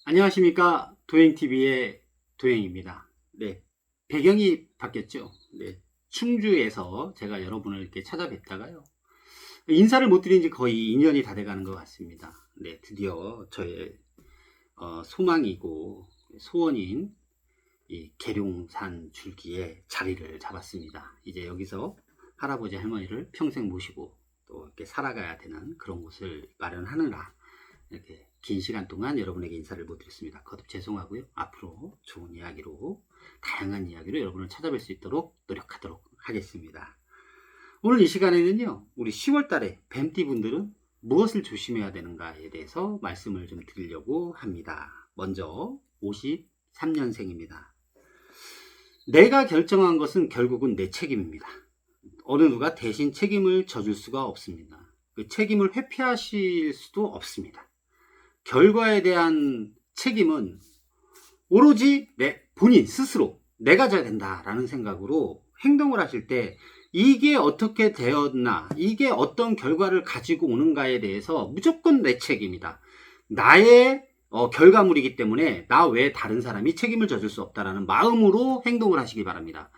안녕하십니까. 도행TV의 도행입니다. 네. 배경이 바뀌었죠. 네. 충주에서 제가 여러분을 이렇게 찾아뵙다가요. 인사를 못 드린 지 거의 2년이 다 돼가는 것 같습니다. 네. 드디어 저의 소망이고 소원인 이 계룡산 줄기에 자리를 잡았습니다. 이제 여기서 할아버지 할머니를 평생 모시고 또 이렇게 살아가야 되는 그런 곳을 마련하느라 이렇게 긴 시간 동안 여러분에게 인사를 못 드렸습니다. 거듭 죄송하고요. 앞으로 좋은 이야기로, 다양한 이야기로 여러분을 찾아뵐 수 있도록 노력하도록 하겠습니다. 오늘 이 시간에는요, 우리 10월 달에 뱀띠 분들은 무엇을 조심해야 되는가에 대해서 말씀을 좀 드리려고 합니다. 먼저 53년생입니다. 내가 결정한 것은 결국은 내 책임입니다. 어느 누가 대신 책임을 져줄 수가 없습니다. 그 책임을 회피하실 수도 없습니다. 결과에 대한 책임은 오로지 내 본인 스스로 내가 져야 된다라는 생각으로 행동을 하실 때 이게 어떻게 되었나, 이게 어떤 결과를 가지고 오는가에 대해서 무조건 내 책임이다. 나의 결과물이기 때문에 나 외에 다른 사람이 책임을 져줄 수 없다라는 마음으로 행동을 하시기 바랍니다.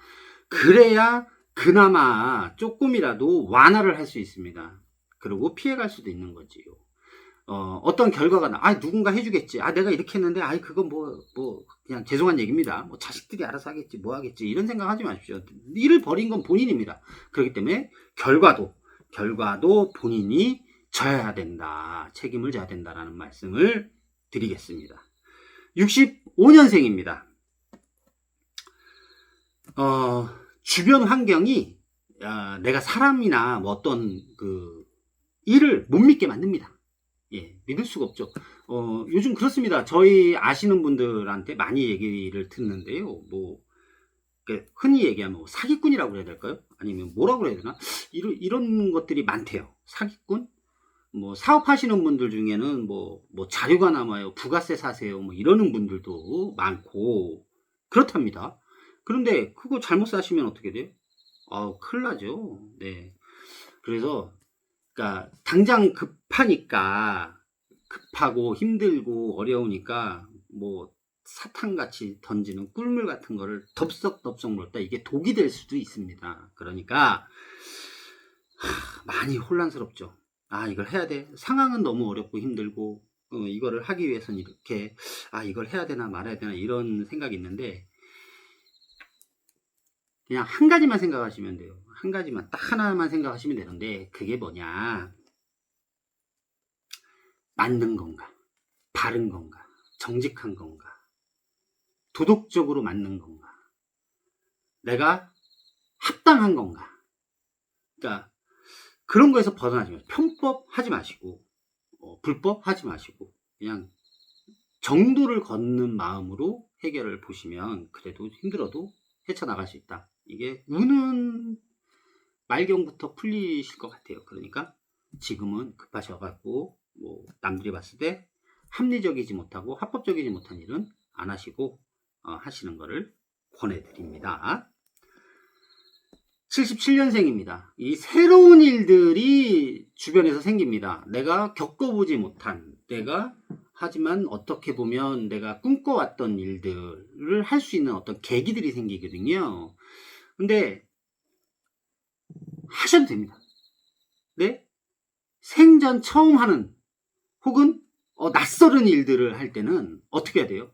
그래야 그나마 조금이라도 완화를 할 수 있습니다. 그리고 피해갈 수도 있는 거지요. 어떤 결과가 누군가 해주겠지. 내가 이렇게 했는데, 그건 그냥 죄송한 얘기입니다. 자식들이 알아서 하겠지, 뭐 하겠지. 이런 생각 하지 마십시오. 일을 벌인 건 본인입니다. 그렇기 때문에 결과도 본인이 져야 된다. 책임을 져야 된다라는 말씀을 드리겠습니다. 65년생입니다. 주변 환경이, 내가 사람이나 어떤 일을 못 믿게 만듭니다. 예, 믿을 수가 없죠. 요즘 그렇습니다. 저희 아시는 분들한테 많이 얘기를 듣는데요. 흔히 얘기하면 사기꾼이라고 해야 될까요? 아니면 뭐라고 해야 되나? 이런 것들이 많대요. 사기꾼? 사업하시는 분들 중에는 자료가 남아요. 부가세 사세요. 이러는 분들도 많고, 그렇답니다. 그런데 그거 잘못 사시면 어떻게 돼요? 큰일 나죠. 네. 그래서, 그러니까 당장 급하고 힘들고 어려우니까 사탕같이 던지는 꿀물 같은 거를 덥석덥석 먹다 이게 독이 될 수도 있습니다. 그러니까 많이 혼란스럽죠. 이걸 해야 돼. 상황은 너무 어렵고 힘들고 이거를 하기 위해서는 이렇게 이걸 해야 되나 말아야 되나 이런 생각이 있는데 그냥 한 가지만 생각하시면 돼요. 한 가지만, 딱 하나만 생각하시면 되는데 그게 뭐냐, 맞는 건가, 바른 건가, 정직한 건가, 도덕적으로 맞는 건가, 내가 합당한 건가. 그러니까 그런 거에서 벗어나지 마시고, 편법 하지 마시고 불법 하지 마시고 그냥 정도를 걷는 마음으로 해결을 보시면 그래도 힘들어도 헤쳐나갈 수 있다. 이게 운은 말경부터 풀리실 것 같아요. 그러니까 지금은 급하셔갖고 남들이 봤을 때 합리적이지 못하고 합법적이지 못한 일은 안 하시고 하시는 것을 권해드립니다. 77년생입니다. 이 새로운 일들이 주변에서 생깁니다. 내가 겪어보지 못한, 하지만 어떻게 보면 내가 꿈꿔왔던 일들을 할 수 있는 어떤 계기들이 생기거든요. 근데 하셔도 됩니다. 네? 생전 처음 하는 혹은 낯설은 일들을 할 때는 어떻게 해야 돼요?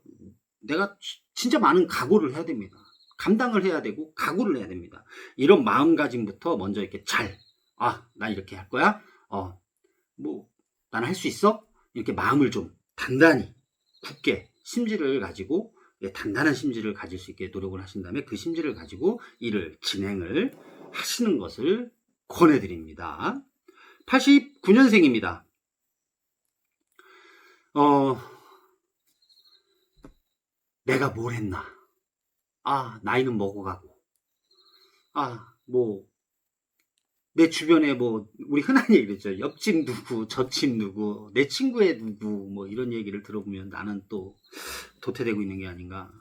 내가 진짜 많은 각오를 해야 됩니다. 감당을 해야 되고 각오를 해야 됩니다. 이런 마음가짐부터 먼저 이렇게 난 이렇게 할 거야. 나는 할 수 있어. 이렇게 마음을 좀 단단히 굳게 심지를 가지고 단단한 심지를 가질 수 있게 노력을 하신 다음에 그 심지를 가지고 일을 진행을 하시는 것을 권해드립니다. 89년생입니다. 내가 뭘 했나? 나이는 먹어가고. 내 주변에 우리 흔한 얘기를 있죠. 옆집 누구, 저집 누구, 내 친구의 누구, 이런 얘기를 들어보면 나는 또 도태되고 있는 게 아닌가.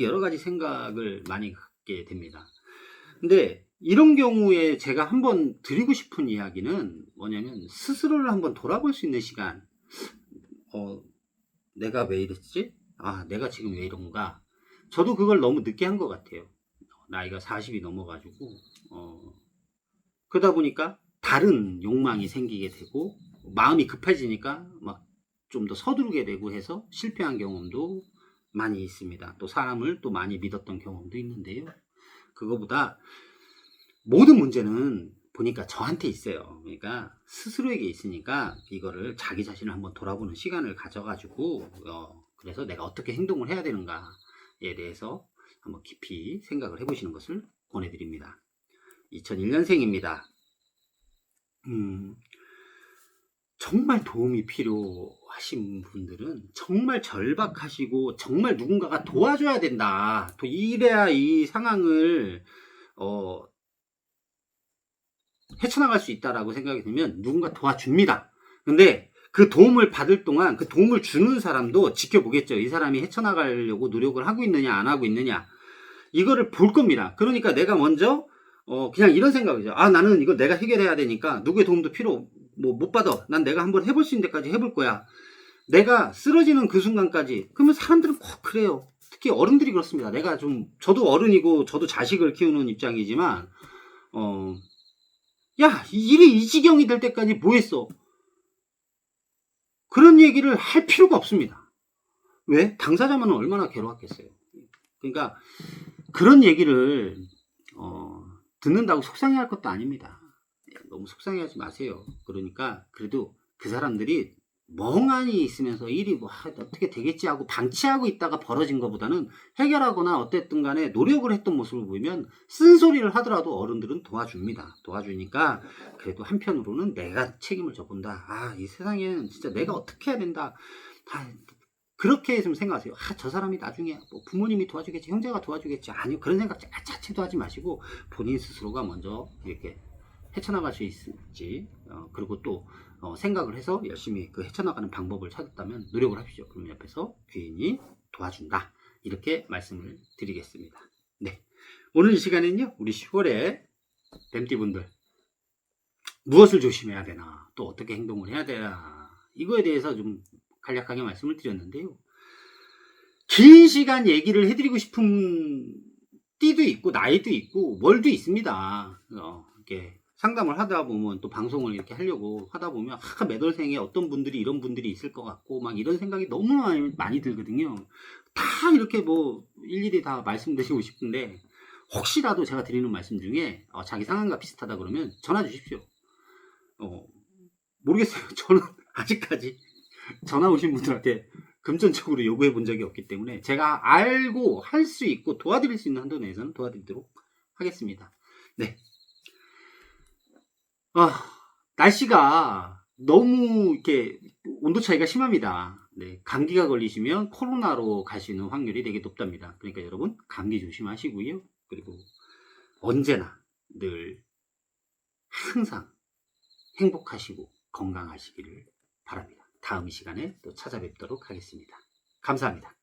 여러 가지 생각을 많이 갖게 됩니다. 근데 이런 경우에 제가 한번 드리고 싶은 이야기는 뭐냐면 스스로를 한번 돌아볼 수 있는 시간. 내가 왜 이랬지? 내가 지금 왜 이런가? 저도 그걸 너무 늦게 한 것 같아요. 나이가 40이 넘어가지고, 그러다 보니까 다른 욕망이 생기게 되고, 마음이 급해지니까 막 좀 더 서두르게 되고 해서 실패한 경험도 많이 있습니다. 또 사람을 또 많이 믿었던 경험도 있는데요. 그거보다 모든 문제는 보니까 저한테 있어요. 그러니까 스스로에게 있으니까 이거를 자기 자신을 한번 돌아보는 시간을 가져가지고 그래서 내가 어떻게 행동을 해야 되는가에 대해서 한번 깊이 생각을 해보시는 것을 권해드립니다. 2001년생입니다. 정말 도움이 필요하신 분들은 정말 절박하시고 정말 누군가가 도와줘야 된다. 또 이래야 이 상황을 헤쳐나갈 수 있다라고 생각이 들면 누군가 도와줍니다. 근데 그 도움을 받을 동안 그 도움을 주는 사람도 지켜보겠죠. 이 사람이 헤쳐나가려고 노력을 하고 있느냐 안 하고 있느냐 이거를 볼 겁니다. 그러니까 내가 먼저 그냥 이런 생각이죠. 나는 이거 내가 해결해야 되니까 누구의 도움도 필요 못 받아. 난 내가 한번 해볼 수 있는 데까지 해볼 거야. 내가 쓰러지는 그 순간까지. 그러면 사람들은 꼭 그래요. 특히 어른들이 그렇습니다. 저도 어른이고 저도 자식을 키우는 입장이지만 야, 일이 이 지경이 될 때까지 뭐 했어? 그런 얘기를 할 필요가 없습니다. 왜? 당사자만 얼마나 괴로웠겠어요. 그러니까 그런 얘기를 듣는다고 속상해할 것도 아닙니다. 너무 속상해하지 마세요. 그러니까 그래도 그 사람들이 멍하니 있으면서 일이 어떻게 되겠지 하고 방치하고 있다가 벌어진 것보다는 해결하거나 어쨌든 간에 노력을 했던 모습을 보이면 쓴소리를 하더라도 어른들은 도와줍니다. 도와주니까 그래도 한편으로는 내가 책임을 져본다. 이 세상에는 진짜 내가 어떻게 해야 된다. 그렇게 좀 생각하세요. 저 사람이 나중에 부모님이 도와주겠지, 형제가 도와주겠지. 아니요, 그런 생각 자체도 하지 마시고 본인 스스로가 먼저 이렇게 헤쳐나갈 수 있을지 그리고 또 생각을 해서 열심히 그 헤쳐나가는 방법을 찾았다면 노력을 하십시오. 그럼 옆에서 귀인이 도와준다. 이렇게 말씀을 드리겠습니다. 네, 오늘 이 시간에는요, 우리 10월에 뱀띠분들 무엇을 조심해야 되나, 또 어떻게 행동을 해야 되나, 이거에 대해서 좀 간략하게 말씀을 드렸는데요. 긴 시간 얘기를 해드리고 싶은 띠도 있고 나이도 있고 월도 있습니다. 이렇게 상담을 하다 보면 또 방송을 이렇게 하려고 하다 보면 매돌생에 어떤 분들이 이런 분들이 있을 것 같고 막 이런 생각이 너무 많이 들거든요. 다 이렇게 일일이 다 말씀드리고 싶은데 혹시라도 제가 드리는 말씀 중에 자기 상황과 비슷하다 그러면 전화 주십시오. 모르겠어요. 저는 아직까지 전화 오신 분들한테 금전적으로 요구해 본 적이 없기 때문에 제가 알고 할 수 있고 도와드릴 수 있는 한도 내에서는 도와드리도록 하겠습니다. 네. 날씨가 너무 이렇게 온도 차이가 심합니다. 네, 감기가 걸리시면 코로나로 가시는 확률이 되게 높답니다. 그러니까 여러분 감기 조심하시고요. 그리고 언제나 늘 항상 행복하시고 건강하시기를 바랍니다. 다음 시간에 또 찾아뵙도록 하겠습니다. 감사합니다.